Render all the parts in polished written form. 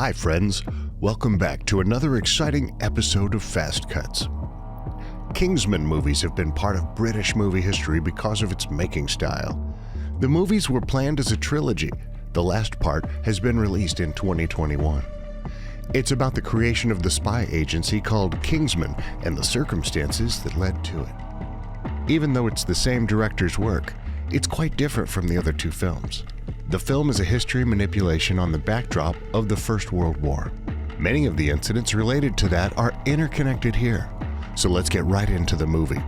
Hi friends, welcome back to another exciting episode of Fastcuts. Kingsman movies have been part of British movie history because of its making style. The movies were planned as a trilogy. The last part has been released in 2021. It's about the creation of the spy agency called Kingsman and the circumstances that led to it. Even though it's the same director's work, it's quite different from the other two films. The film is a history manipulation on the backdrop of the First World War. Many of the incidents related to that are interconnected here, so let's get right into the movie.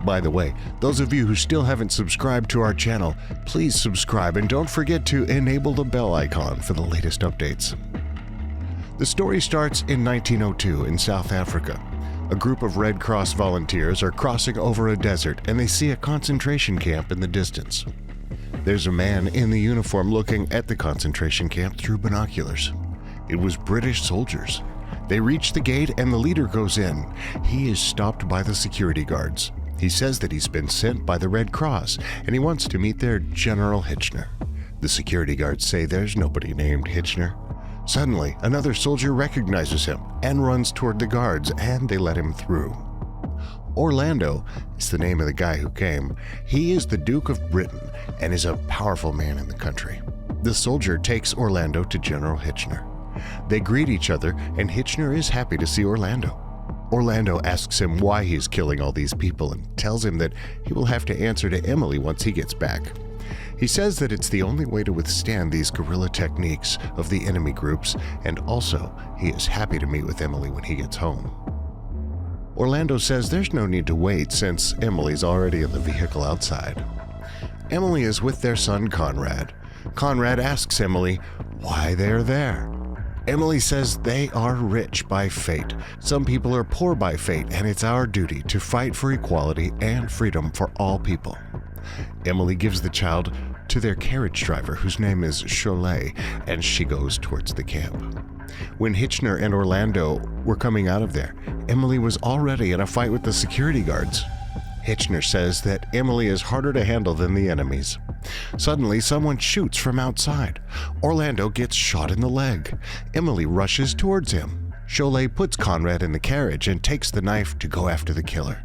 By the way, those of you who still haven't subscribed to our channel, please subscribe and don't forget to enable the bell icon for the latest updates. The story starts in 1902 in South Africa. A group of Red Cross volunteers are crossing over a desert and they see a concentration camp in the distance. There's a man in the uniform looking at the concentration camp through binoculars. It was British soldiers. They reach the gate and the leader goes in. He is stopped by the security guards. He says that he's been sent by the Red Cross and he wants to meet their General Hitchner. The security guards say there's nobody named Hitchner. Suddenly, another soldier recognizes him and runs toward the guards, and they let him through. Orlando is the name of the guy who came. He is the Duke of Britain and is a powerful man in the country. The soldier takes Orlando to General Hitchner. They greet each other, and Hitchner is happy to see Orlando. Orlando asks him why he's killing all these people and tells him that he will have to answer to Emily once he gets back. He says that it's the only way to withstand these guerrilla techniques of the enemy groups, and also he is happy to meet with Emily when he gets home. Orlando says there's no need to wait since Emily's already in the vehicle outside. Emily is with their son Conrad. Conrad asks Emily why they're there. Emily says they are rich by fate. Some people are poor by fate, and it's our duty to fight for equality and freedom for all people. Emily gives the child to their carriage driver, whose name is Cholet, and she goes towards the camp. When Hitchner and Orlando were coming out of there, Emily was already in a fight with the security guards. Hitchner says that Emily is harder to handle than the enemies. Suddenly, someone shoots from outside. Orlando gets shot in the leg. Emily rushes towards him. Cholet puts Conrad in the carriage and takes the knife to go after the killer.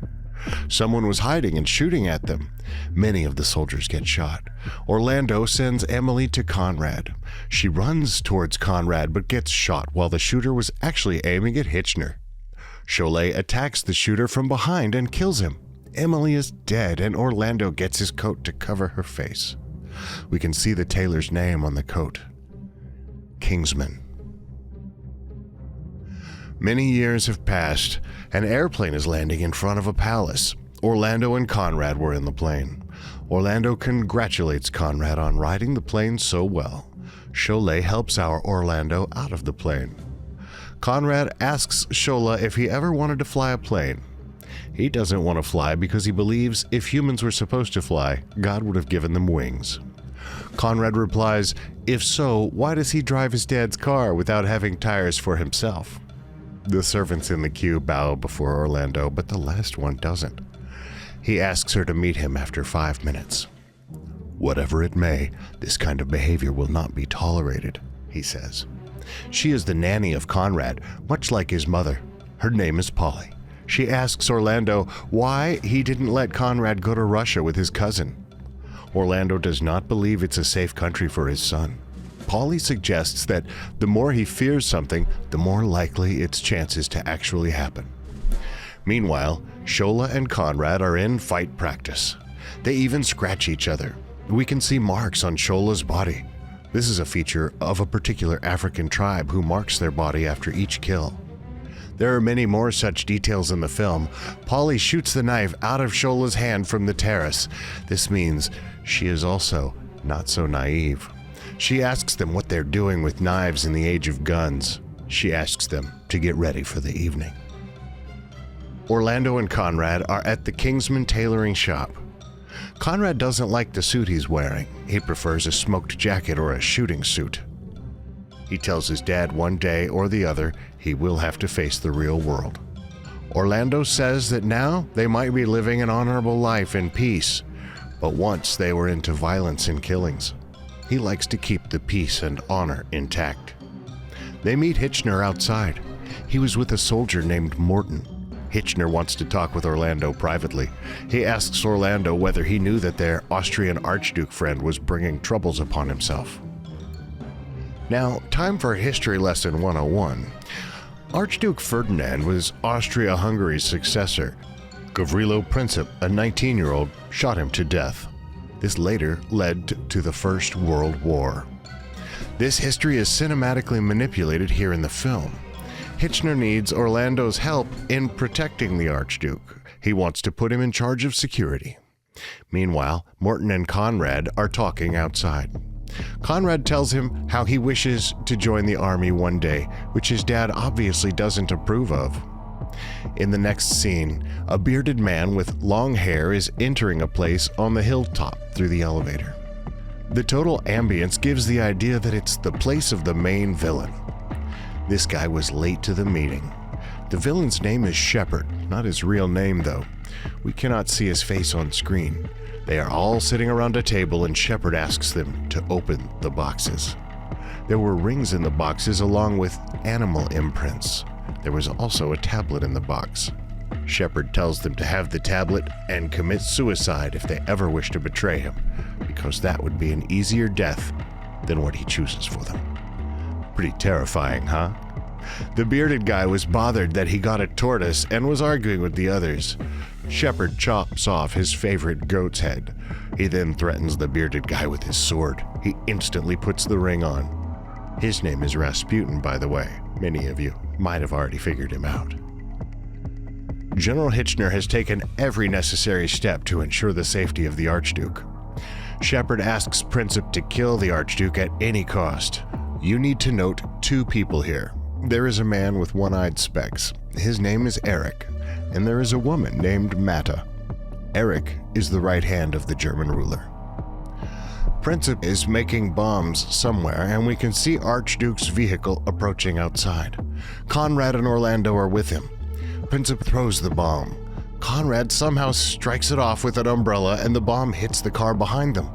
Someone was hiding and shooting at them. Many of the soldiers get shot. Orlando sends Emily to Conrad. She runs towards Conrad but gets shot while the shooter was actually aiming at Hitchner. Cholet attacks the shooter from behind and kills him. Emily is dead and Orlando gets his coat to cover her face. We can see the tailor's name on the coat. Kingsman. Many years have passed. An airplane is landing in front of a palace. Orlando and Conrad were in the plane. Orlando congratulates Conrad on riding the plane so well. Cholet helps our Orlando out of the plane. Conrad asks Cholet if he ever wanted to fly a plane. He doesn't want to fly because he believes if humans were supposed to fly, God would have given them wings. Conrad replies, if so, why does he drive his dad's car without having tires for himself? The servants in the queue bow before Orlando, but the last one doesn't. He asks her to meet him after 5 minutes. Whatever it may, this kind of behavior will not be tolerated, he says. She is the nanny of Conrad, much like his mother. Her name is Polly. She asks Orlando why he didn't let Conrad go to Russia with his cousin. Orlando does not believe it's a safe country for his son. Polly suggests that the more he fears something, the more likely its chances to actually happen. Meanwhile, Cholet and Conrad are in fight practice. They even scratch each other. We can see marks on Cholet's body. This is a feature of a particular African tribe who marks their body after each kill. There are many more such details in the film. Polly shoots the knife out of Cholet's hand from the terrace. This means she is also not so naive. She asks them what they're doing with knives in the age of guns. She asks them to get ready for the evening. Orlando and Conrad are at the Kingsman tailoring shop. Conrad doesn't like the suit he's wearing. He prefers a smoked jacket or a shooting suit. He tells his dad one day or the other he will have to face the real world. Orlando says that now they might be living an honorable life in peace, but once they were into violence and killings. He likes to keep the peace and honor intact. They meet Hitchner outside. He was with a soldier named Morton. Hitchner wants to talk with Orlando privately. He asks Orlando whether he knew that their Austrian Archduke friend was bringing troubles upon himself. Now, time for History Lesson 101. Archduke Ferdinand was Austria-Hungary's successor. Gavrilo Princip, a 19-year-old, shot him to death. This later led to the First World War. This history is cinematically manipulated here in the film. Hitchner needs Orlando's help in protecting the Archduke. He wants to put him in charge of security. Meanwhile, Morton and Conrad are talking outside. Conrad tells him how he wishes to join the army one day, which his dad obviously doesn't approve of. In the next scene, a bearded man with long hair is entering a place on the hilltop through the elevator. The total ambience gives the idea that it's the place of the main villain. This guy was late to the meeting. The villain's name is Shepard, not his real name though. We cannot see his face on screen. They are all sitting around a table and Shepard asks them to open the boxes. There were rings in the boxes along with animal imprints. There was also a tablet in the box. Shepard tells them to have the tablet and commit suicide if they ever wish to betray him, because that would be an easier death than what he chooses for them. Pretty terrifying, huh? The bearded guy was bothered that he got a tortoise and was arguing with the others. Shepard chops off his favorite goat's head. He then threatens the bearded guy with his sword. He instantly puts the ring on. His name is Rasputin, by the way. Many of you might have already figured him out. General Hitchner has taken every necessary step to ensure the safety of the Archduke. Shepard asks Princip to kill the Archduke at any cost. You need to note two people here. There is a man with one-eyed specs. His name is Eric, and there is a woman named Mata. Eric is the right hand of the German ruler. Princip is making bombs somewhere, and we can see Archduke's vehicle approaching outside. Conrad and Orlando are with him. Princip throws the bomb. Conrad somehow strikes it off with an umbrella, and the bomb hits the car behind them.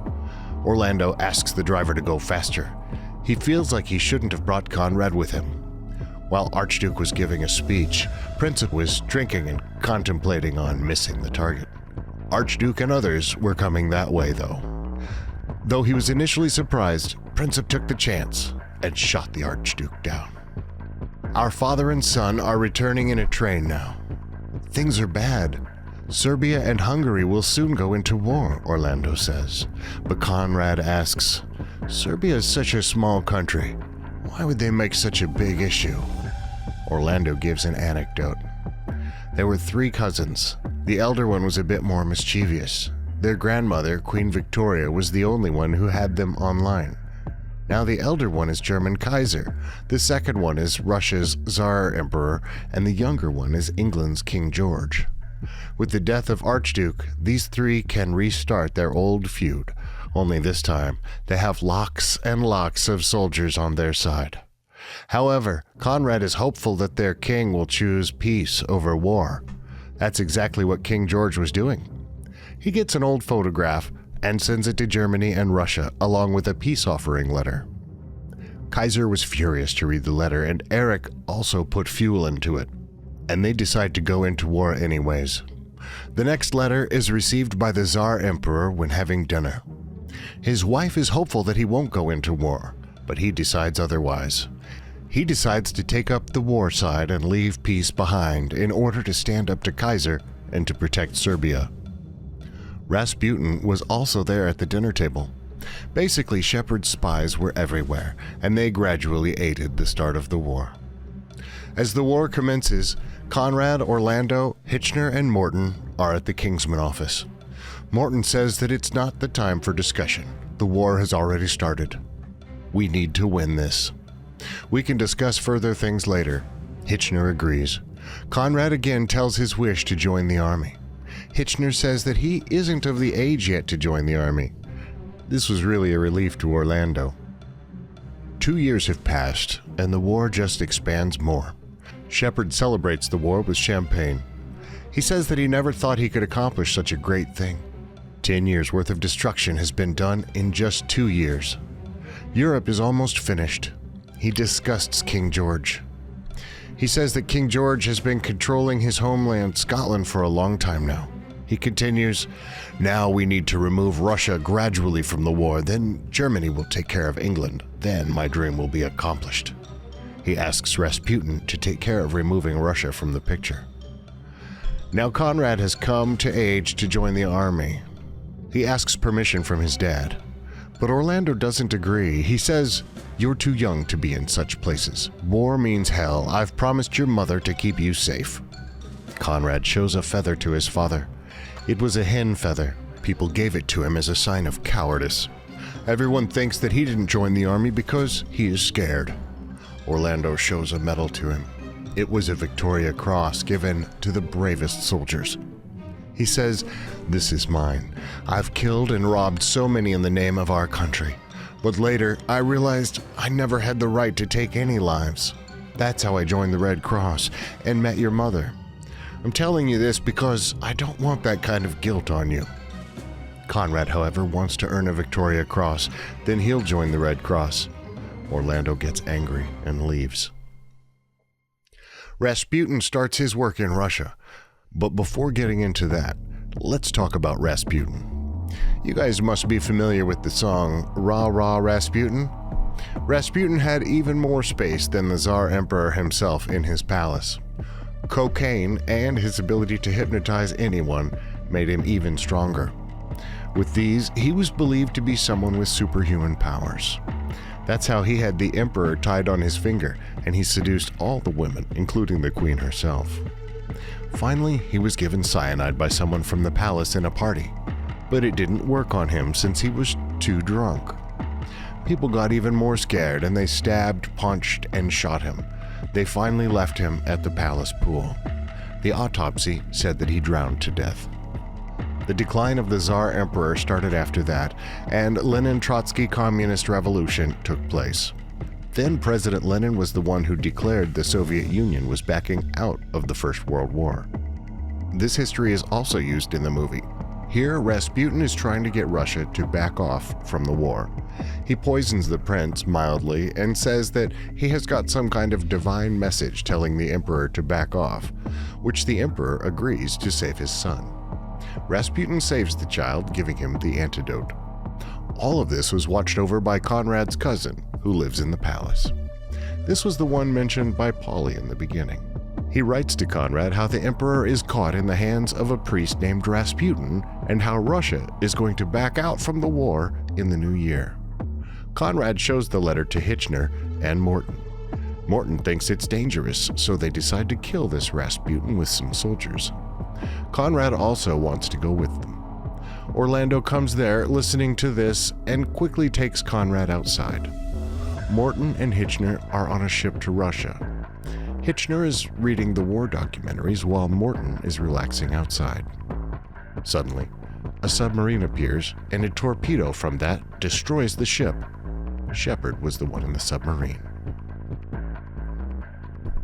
Orlando asks the driver to go faster. He feels like he shouldn't have brought Conrad with him. While Archduke was giving a speech, Princip was drinking and contemplating on missing the target. Archduke and others were coming that way, though. Though he was initially surprised, Princip took the chance and shot the Archduke down. Our father and son are returning in a train now. Things are bad. Serbia and Hungary will soon go into war, Orlando says. But Conrad asks, Serbia is such a small country. Why would they make such a big issue? Orlando gives an anecdote. There were 3 cousins. The elder one was a bit more mischievous. Their grandmother, Queen Victoria, was the only one who had them online. Now the elder one is German Kaiser, the second one is Russia's Tsar Emperor, and the younger one is England's King George. With the death of Archduke, these 3 can restart their old feud, only this time they have lots and lots of soldiers on their side. However, Conrad is hopeful that their king will choose peace over war. That's exactly what King George was doing. He gets an old photograph and sends it to Germany and Russia, along with a peace offering letter. Kaiser was furious to read the letter, and Eric also put fuel into it, and they decide to go into war anyways. The next letter is received by the Tsar Emperor when having dinner. His wife is hopeful that he won't go into war, but he decides otherwise. He decides to take up the war side and leave peace behind in order to stand up to Kaiser and to protect Serbia. Rasputin was also there at the dinner table. Basically, Shepard's spies were everywhere, and they gradually aided the start of the war. As the war commences, Conrad, Orlando, Hitchner, and Morton are at the Kingsman office. Morton says that it's not the time for discussion. The war has already started. We need to win this. We can discuss further things later. Hitchner agrees. Conrad again tells his wish to join the army. Hitchner says that he isn't of the age yet to join the army. This was really a relief to Orlando. 2 years have passed, and the war just expands more. Shepard celebrates the war with champagne. He says that he never thought he could accomplish such a great thing. 10 years worth of destruction has been done in just 2 years. Europe is almost finished. He disgusts King George. He says that King George has been controlling his homeland, Scotland, for a long time now. He continues, "Now we need to remove Russia gradually from the war, then Germany will take care of England. Then my dream will be accomplished." He asks Rasputin to take care of removing Russia from the picture. Now Conrad has come to age to join the army. He asks permission from his dad, but Orlando doesn't agree. He says, "You're too young to be in such places. War means hell. I've promised your mother to keep you safe." Conrad shows a feather to his father. It was a hen feather. People gave it to him as a sign of cowardice. Everyone thinks that he didn't join the army because he is scared. Orlando shows a medal to him. It was a Victoria Cross given to the bravest soldiers. He says, "This is mine. I've killed and robbed so many in the name of our country. But later, I realized I never had the right to take any lives. That's how I joined the Red Cross and met your mother. I'm telling you this because I don't want that kind of guilt on you." Conrad, however, wants to earn a Victoria Cross, then he'll join the Red Cross. Orlando gets angry and leaves. Rasputin starts his work in Russia. But before getting into that, let's talk about Rasputin. You guys must be familiar with the song "Rah Rah Rasputin." Rasputin had even more space than the Tsar Emperor himself in his palace. Cocaine and his ability to hypnotize anyone made him even stronger. With these, he was believed to be someone with superhuman powers. That's how he had the emperor tied on his finger, and he seduced all the women, including the queen herself. Finally, he was given cyanide by someone from the palace in a party, but it didn't work on him since he was too drunk. People got even more scared and they stabbed, punched, and shot him. They finally left him at the palace pool. The autopsy said that he drowned to death. The decline of the Tsar Emperor started after that, and Lenin-Trotsky Communist Revolution took place. Then President Lenin was the one who declared the Soviet Union was backing out of the First World War. This history is also used in the movie. Here, Rasputin is trying to get Russia to back off from the war. He poisons the prince mildly and says that he has got some kind of divine message telling the emperor to back off, which the emperor agrees to save his son. Rasputin saves the child, giving him the antidote. All of this was watched over by Conrad's cousin, who lives in the palace. This was the one mentioned by Polly in the beginning. He writes to Conrad how the emperor is caught in the hands of a priest named Rasputin and how Russia is going to back out from the war in the new year. Conrad shows the letter to Hitchner and Morton. Morton thinks it's dangerous, so they decide to kill this Rasputin with some soldiers. Conrad also wants to go with them. Orlando comes there listening to this and quickly takes Conrad outside. Morton and Hitchner are on a ship to Russia. Hitchner is reading the war documentaries while Morton is relaxing outside. Suddenly, a submarine appears and a torpedo from that destroys the ship. Shepard was the one in the submarine.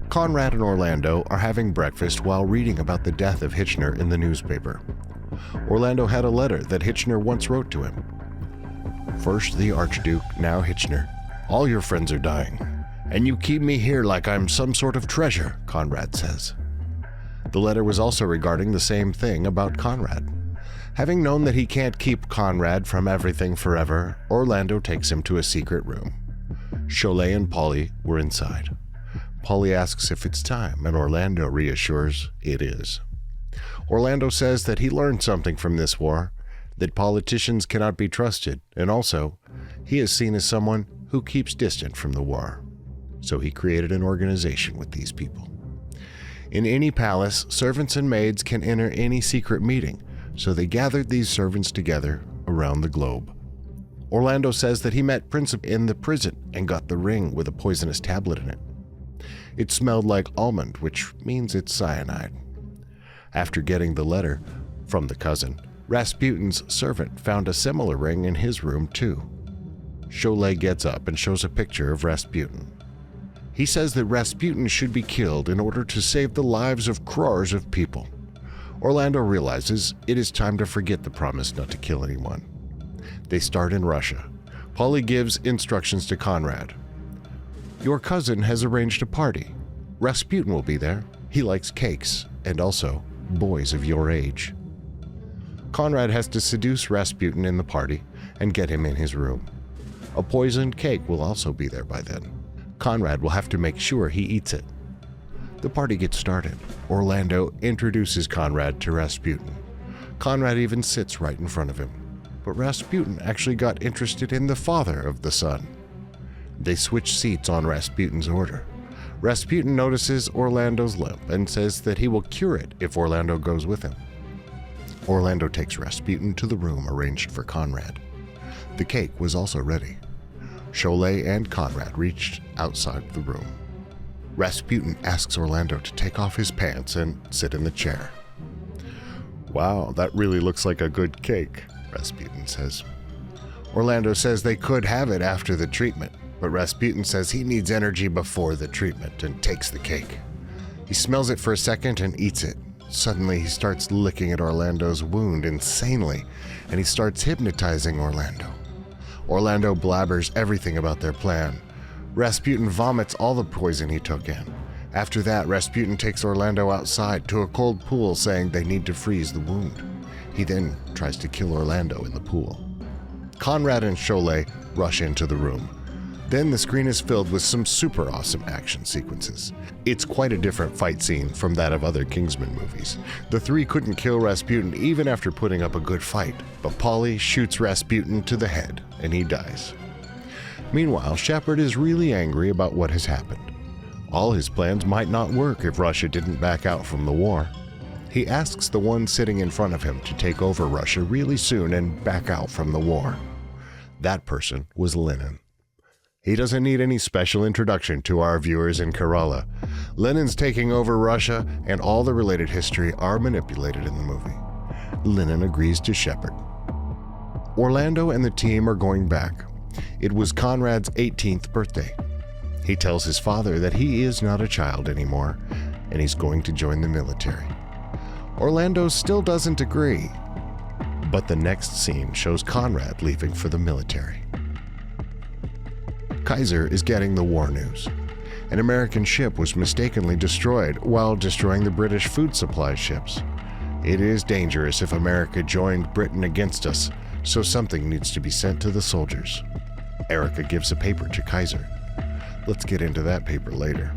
Conrad and Orlando are having breakfast while reading about the death of Hitchner in the newspaper. Orlando had a letter that Hitchner once wrote to him. "First the Archduke, now Hitchner. All your friends are dying, and you keep me here like I'm some sort of treasure," Conrad says. The letter was also regarding the same thing about Conrad. Having known that he can't keep Conrad from everything forever, Orlando takes him to a secret room. Cholet and Polly were inside. Polly asks if it's time, and Orlando reassures it is. Orlando says that he learned something from this war, that politicians cannot be trusted, and also, he is seen as someone who keeps distant from the war. So he created an organization with these people. In any palace, servants and maids can enter any secret meeting, so they gathered these servants together around the globe. Orlando says that he met Princip in the prison and got the ring with a poisonous tablet in it. It smelled like almond, which means it's cyanide. After getting the letter from the cousin, Rasputin's servant found a similar ring in his room too. Cholet gets up and shows a picture of Rasputin. He says that Rasputin should be killed in order to save the lives of crores of people. Orlando realizes it is time to forget the promise not to kill anyone. They start in Russia. Polly gives instructions to Conrad. Your cousin has arranged a party. Rasputin will be there. He likes cakes and also boys of your age. Conrad has to seduce Rasputin in the party and get him in his room. A poisoned cake will also be there by then. Conrad will have to make sure he eats it. The party gets started. Orlando introduces Conrad to Rasputin. Conrad even sits right in front of him. But Rasputin actually got interested in the father of the son. They switch seats on Rasputin's order. Rasputin notices Orlando's limp and says that he will cure it if Orlando goes with him. Orlando takes Rasputin to the room arranged for Conrad. The cake was also ready. Cholet and Conrad reached outside the room. Rasputin asks Orlando to take off his pants and sit in the chair. "Wow, that really looks like a good cake," Rasputin says. Orlando says they could have it after the treatment, but Rasputin says he needs energy before the treatment and takes the cake. He smells it for a second and eats it. Suddenly, he starts licking at Orlando's wound insanely, and he starts hypnotizing Orlando. Orlando blabbers everything about their plan. Rasputin vomits all the poison he took in. After that, Rasputin takes Orlando outside to a cold pool, saying they need to freeze the wound. He then tries to kill Orlando in the pool. Conrad and Cholet rush into the room. Then the screen is filled with some super awesome action sequences. It's quite a different fight scene from that of other Kingsman movies. The three couldn't kill Rasputin even after putting up a good fight, but Polly shoots Rasputin to the head and he dies. Meanwhile, Shepard is really angry about what has happened. All his plans might not work if Russia didn't back out from the war. He asks the one sitting in front of him to take over Russia really soon and back out from the war. That person was Lenin. He doesn't need any special introduction to our viewers in Kerala. Lenin's taking over Russia, and all the related history are manipulated in the movie. Lenin agrees to Shepard. Orlando and the team are going back. It was Conrad's 18th birthday. He tells his father that he is not a child anymore, and he's going to join the military. Orlando still doesn't agree, but the next scene shows Conrad leaving for the military. Kaiser is getting the war news. An American ship was mistakenly destroyed while destroying the British food supply ships. It is dangerous if America joined Britain against us, so something needs to be sent to the soldiers. Erica gives a paper to Kaiser. Let's get into that paper later.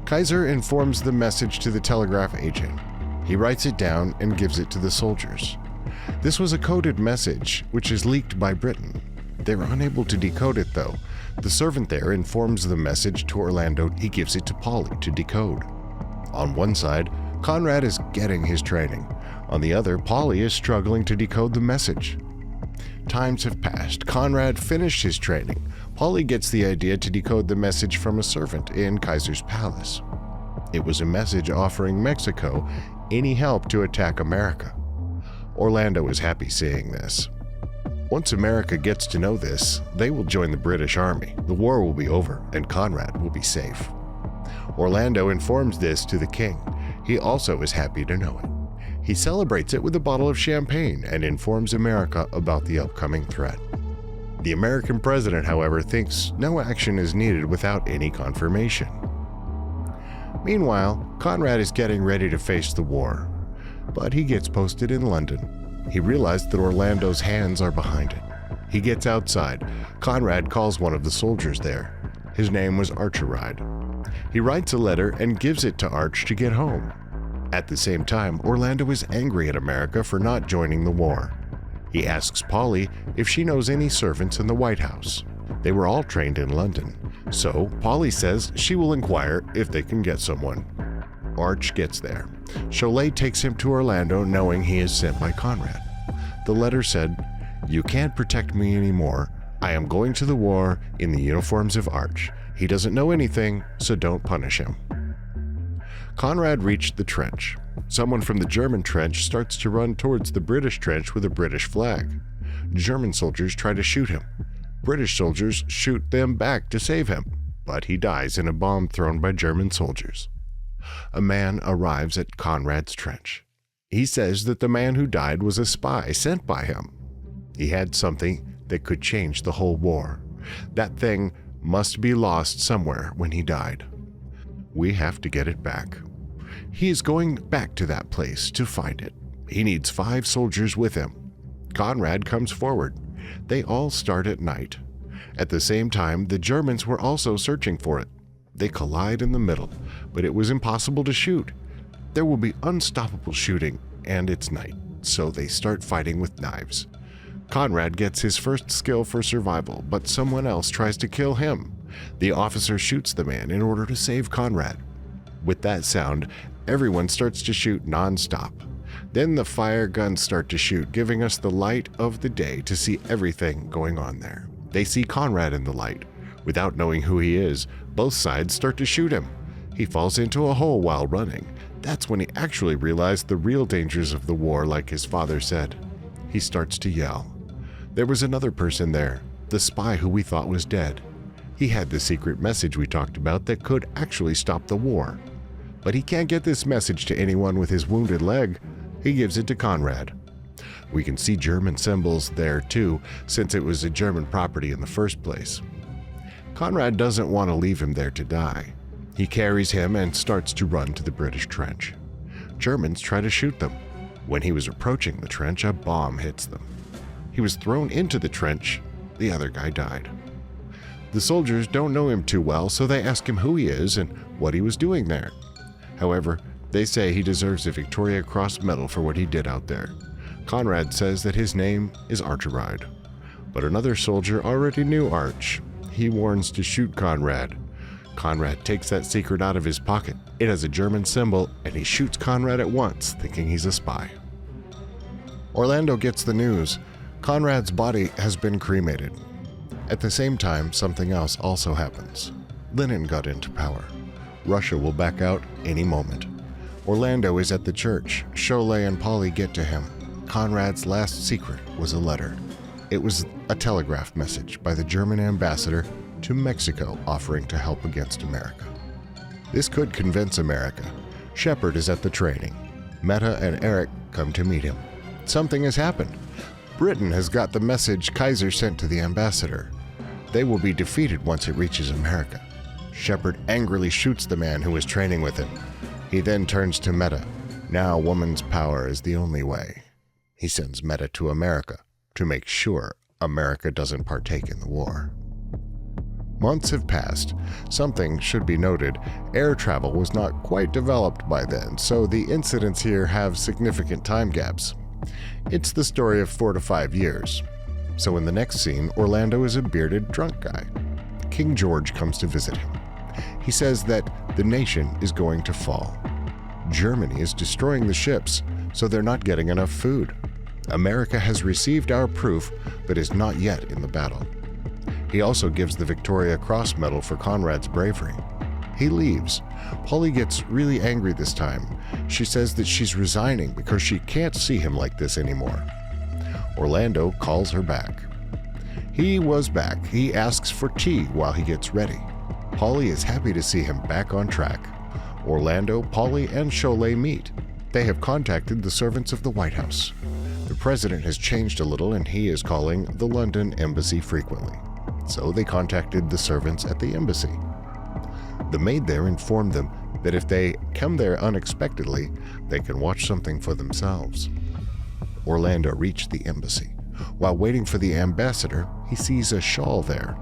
Kaiser informs the message to the telegraph agent. He writes it down and gives it to the soldiers. This was a coded message, which is leaked by Britain. They were unable to decode it, though. The servant there informs the message to Orlando. He gives it to Polly to decode. On one side, Conrad is getting his training. On the other, Polly is struggling to decode the message. Times have passed. Conrad finished his training. Polly gets the idea to decode the message from a servant in Kaiser's palace. It was a message offering Mexico any help to attack America. Orlando is happy seeing this. Once America gets to know this, they will join the British Army. The war will be over, and Conrad will be safe. Orlando informs this to the king. He also is happy to know it. He celebrates it with a bottle of champagne and informs America about the upcoming threat. The American president, however, thinks no action is needed without any confirmation. Meanwhile, Conrad is getting ready to face the war, but he gets posted in London. He realized that Orlando's hands are behind it. He gets outside. Conrad calls one of the soldiers there. His name was Archeride. He writes a letter and gives it to Arch to get home. At the same time, Orlando is angry at America for not joining the war. He asks Polly if she knows any servants in the White House. They were all trained in London, so Polly says she will inquire if they can get someone. Arch gets there. Cholet takes him to Orlando knowing he is sent by Conrad. The letter said, "You can't protect me anymore. I am going to the war in the uniforms of Arch. He doesn't know anything, so don't punish him." Conrad reached the trench. Someone from the German trench starts to run towards the British trench with a British flag. German soldiers try to shoot him. British soldiers shoot them back to save him, but he dies in a bomb thrown by German soldiers. A man arrives at Conrad's trench. He says that the man who died was a spy sent by him. He had something that could change the whole war. That thing must be lost somewhere when he died. We have to get it back. He is going back to that place to find it. He needs 5 soldiers with him. Conrad comes forward. They all start at night. At the same time, the Germans were also searching for it. They collide in the middle, but it was impossible to shoot. There will be unstoppable shooting, and it's night, so they start fighting with knives. Conrad gets his first skill for survival, but someone else tries to kill him. The officer shoots the man in order to save Conrad. With that sound, everyone starts to shoot non-stop. Then the fire guns start to shoot, giving us the light of the day to see everything going on there. They see Conrad in the light. Without knowing who he is, both sides start to shoot him. He falls into a hole while running. That's when he actually realized the real dangers of the war, like his father said. He starts to yell. There was another person there, the spy who we thought was dead. He had the secret message we talked about that could actually stop the war. But he can't get this message to anyone with his wounded leg. He gives it to Conrad. We can see German symbols there too, since it was a German property in the first place. Conrad doesn't want to leave him there to die. He carries him and starts to run to the British trench. Germans try to shoot them. When he was approaching the trench, a bomb hits them. He was thrown into the trench. The other guy died. The soldiers don't know him too well, so they ask him who he is and what he was doing there. However, they say he deserves a Victoria Cross medal for what he did out there. Conrad says that his name is Archibald. But another soldier already knew Arch. He warns to shoot Conrad. Conrad takes that secret out of his pocket. It has a German symbol, and he shoots Conrad at once, thinking he's a spy. Orlando gets the news. Conrad's body has been cremated. At the same time, something else also happens. Lenin got into power. Russia will back out any moment. Orlando is at the church. Cholet and Polly get to him. Conrad's last secret was a letter. It was a telegraph message by the German ambassador to Mexico offering to help against America. This could convince America. Shepard is at the training. Meta and Eric come to meet him. Something has happened. Britain has got the message Kaiser sent to the ambassador. They will be defeated once it reaches America. Shepard angrily shoots the man who is training with him. He then turns to Meta. Now woman's power is the only way. He sends Meta to America to make sure America doesn't partake in the war. Months have passed. Something should be noted. Air travel was not quite developed by then, so the incidents here have significant time gaps. It's the story of 4 to 5 years. So in the next scene, Orlando is a bearded drunk guy. King George comes to visit him. He says that the nation is going to fall. Germany is destroying the ships, so they're not getting enough food. America has received our proof, but is not yet in the battle. He also gives the Victoria Cross medal for Conrad's bravery. He leaves. Polly gets really angry this time. She says that she's resigning because she can't see him like this anymore. Orlando calls her back. He was back. He asks for tea while he gets ready. Polly is happy to see him back on track. Orlando, Polly, and Cholet meet. They have contacted the servants of the White House. The president has changed a little and he is calling the London embassy frequently. So they contacted the servants at the embassy. The maid there informed them that if they come there unexpectedly, they can watch something for themselves. Orlando reached the embassy. While waiting for the ambassador, he sees a shawl there.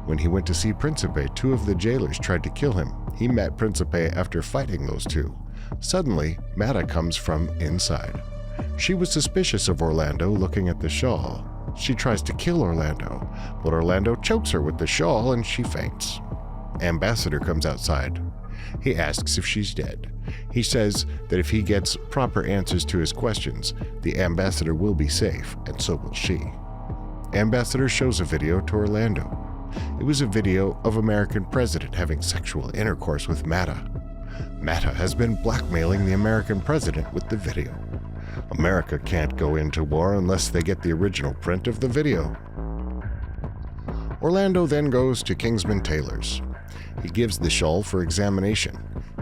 When he went to see Principe, 2 of the jailers tried to kill him. He met Principe after fighting those 2. Suddenly, Mata comes from inside. She was suspicious of Orlando looking at the shawl. She tries to kill Orlando, but Orlando chokes her with the shawl and she faints. Ambassador comes outside. He asks if she's dead. He says that if he gets proper answers to his questions, the ambassador will be safe, and so will she. Ambassador shows a video to Orlando. It was a video of American president having sexual intercourse with Mata. Mata has been blackmailing the American president with the video. America can't go into war unless they get the original print of the video. Orlando then goes to Kingsman Tailor's. He gives the shawl for examination.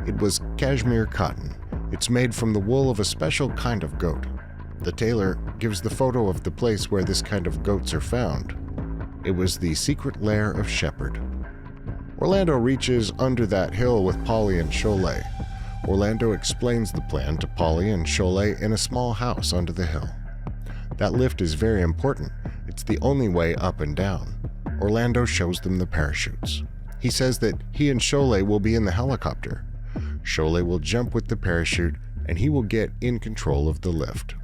It was cashmere cotton. It's made from the wool of a special kind of goat. The tailor gives the photo of the place where this kind of goats are found. It was the secret lair of Shepard. Orlando reaches under that hill with Polly and Cholet. Orlando explains the plan to Polly and Cholet in a small house under the hill. That lift is very important. It's the only way up and down. Orlando shows them the parachutes. He says that he and Cholet will be in the helicopter. Cholet will jump with the parachute and he will get in control of the lift.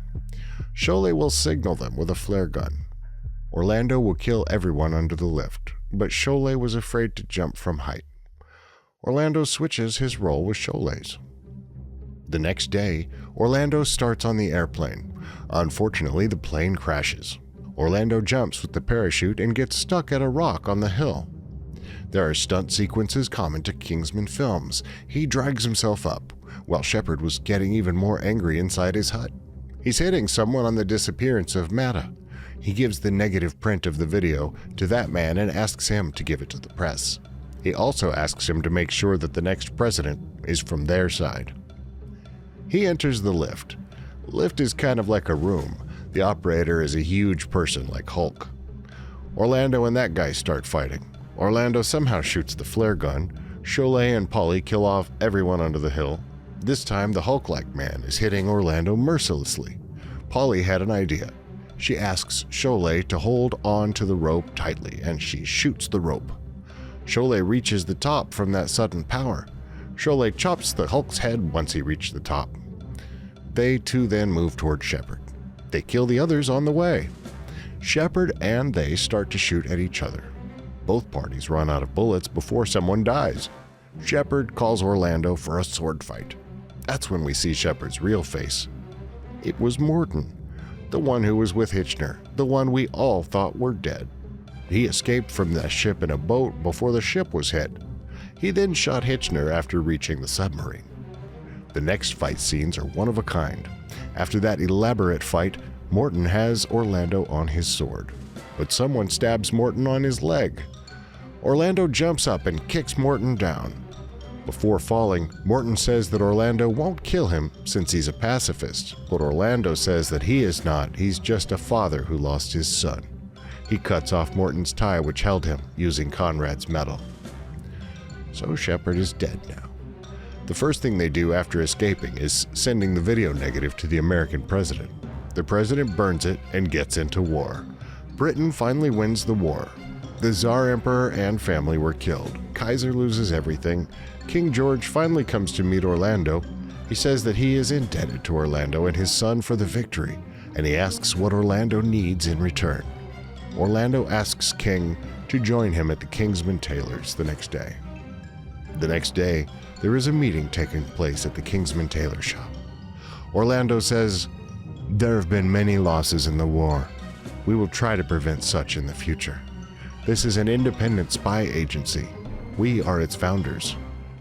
Cholet will signal them with a flare gun. Orlando will kill everyone under the lift, but Cholet was afraid to jump from height. Orlando switches his role with Cholet's. The next day, Orlando starts on the airplane. Unfortunately, the plane crashes. Orlando jumps with the parachute and gets stuck at a rock on the hill. There are stunt sequences common to Kingsman films. He drags himself up, while Shepard was getting even more angry inside his hut. He's hitting someone on the disappearance of Matta. He gives the negative print of the video to that man and asks him to give it to the press. He also asks him to make sure that the next president is from their side. He enters the lift. The lift is kind of like a room. The operator is a huge person like Hulk. Orlando and that guy start fighting. Orlando somehow shoots the flare gun. Cholet and Polly kill off everyone under the hill. This time the Hulk-like man is hitting Orlando mercilessly. Polly had an idea. She asks Cholet to hold on to the rope tightly and she shoots the rope. Cholet reaches the top from that sudden power. Cholet chops the Hulk's head once he reached the top. They too then move toward Shepard. They kill the others on the way. Shepard and they start to shoot at each other. Both parties run out of bullets before someone dies. Shepard calls Orlando for a sword fight. That's when we see Shepard's real face. It was Morton, the one who was with Hitchner, the one we all thought were dead. He escaped from that ship in a boat before the ship was hit. He then shot Hitchner after reaching the submarine. The next fight scenes are one of a kind. After that elaborate fight, Morton has Orlando on his sword, but someone stabs Morton on his leg. Orlando jumps up and kicks Morton down. Before falling, Morton says that Orlando won't kill him since he's a pacifist, but Orlando says that he is not, he's just a father who lost his son. He cuts off Morton's tie which held him, using Conrad's metal. So Shepard is dead now. The first thing they do after escaping is sending the video negative to the American president. The president burns it and gets into war. Britain finally wins the war. The Tsar Emperor and family were killed. Kaiser loses everything. King George finally comes to meet Orlando. He says that he is indebted to Orlando and his son for the victory, and he asks what Orlando needs in return. Orlando asks King to join him at the Kingsman tailor's the next day. The next day, there is a meeting taking place at the Kingsman tailor shop. Orlando says, "There have been many losses in the war. We will try to prevent such in the future. This is an independent spy agency. We are its founders.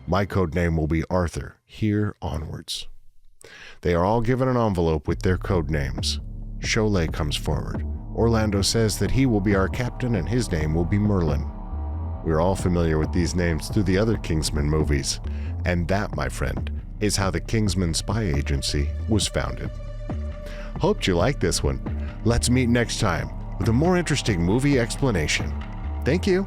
My code name will be Arthur, here onwards." They are all given an envelope with their code names. Cholet comes forward. Orlando says that he will be our captain and his name will be Merlin. We're all familiar with these names through the other Kingsman movies, and that, my friend, is how the Kingsman Spy Agency was founded. Hoped you liked this one. Let's meet next time with a more interesting movie explanation. Thank you.